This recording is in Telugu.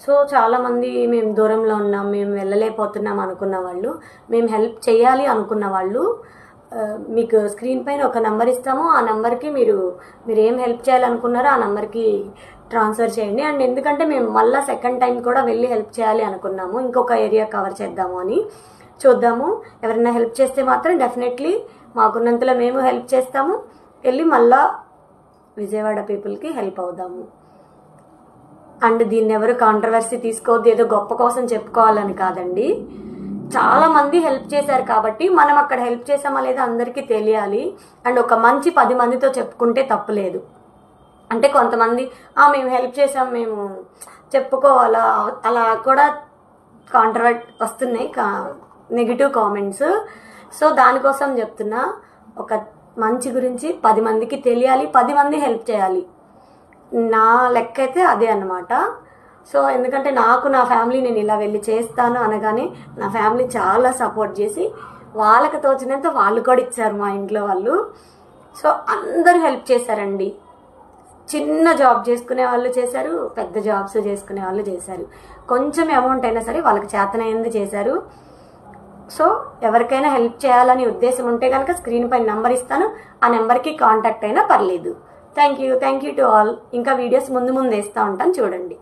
సో చాలామంది మేము దూరంలో ఉన్నాం, మేము వెళ్ళలేకపోతున్నాం అనుకున్న వాళ్ళు, మేము హెల్ప్ చేయాలి అనుకున్న వాళ్ళు మీకు స్క్రీన్ పైన ఒక నెంబర్ ఇస్తాము. ఆ నెంబర్కి మీరు ఏం హెల్ప్ చేయాలనుకున్నారో ఆ నెంబర్కి ట్రాన్స్ఫర్ చేయండి. అండ్ ఎందుకంటే మేము మళ్ళీ సెకండ్ టైం కూడా వెళ్ళి హెల్ప్ చేయాలి అనుకున్నాము, ఇంకొక ఏరియా కవర్ చేద్దాము అని. చూద్దాము, ఎవరైనా హెల్ప్ చేస్తే మాత్రం డెఫినెట్లీ మాకున్నంతలో మేము హెల్ప్ చేస్తాము, వెళ్ళి మళ్ళా విజయవాడ పీపుల్కి హెల్ప్ అవుదాము. అండ్ దీన్ని ఎవరు కాంట్రవర్సీ తీసుకోవద్దు, ఏదో గొప్ప కోసం చెప్పుకోవాలని కాదండి. చాలా మంది హెల్ప్ చేశారు కాబట్టి మనం అక్కడ హెల్ప్ చేసామా లేదా అందరికీ తెలియాలి. అండ్ ఒక మంచి 10 మందితో చెప్పుకుంటే తప్పులేదు. అంటే కొంతమంది మేము హెల్ప్ చేసాం మేము చెప్పుకోవాలా, అలా కూడా కాంట్రవర్ట్ వస్తున్నాయి, నెగిటివ్ కామెంట్స్. సో దానికోసం చెప్తున్నా, ఒక మంచి గురించి 10 మందికి తెలియాలి, 10 మంది హెల్ప్ చేయాలి. నా లెక్క అయితే అదే అన్నమాట. సో ఎందుకంటే నాకు నా ఫ్యామిలీ నేను ఇలా వెళ్ళి చేస్తాను అనగానే నా ఫ్యామిలీ చాలా సపోర్ట్ చేసి వాళ్ళకి తోచినంత వాళ్ళు కూడా ఇచ్చారు మా ఇంట్లో వాళ్ళు. సో అందరూ హెల్ప్ చేశారండి. చిన్న జాబ్ చేసుకునే వాళ్ళు చేశారు, పెద్ద జాబ్స్ చేసుకునే వాళ్ళు చేశారు. కొంచెం అమౌంట్ అయినా సరే వాళ్ళకి చేతనైంది చేశారు. సో ఎవరికైనా హెల్ప్ చేయాలని ఉద్దేశం ఉంటే కనుక స్క్రీన్ పైన నెంబర్ ఇస్తాను, ఆ నెంబర్కి కాంటాక్ట్ అయినా పర్లేదు. Thank you to all. ఇంకా వీడియోస్ ముందు వేస్తూ ఉంటాను, చూడండి.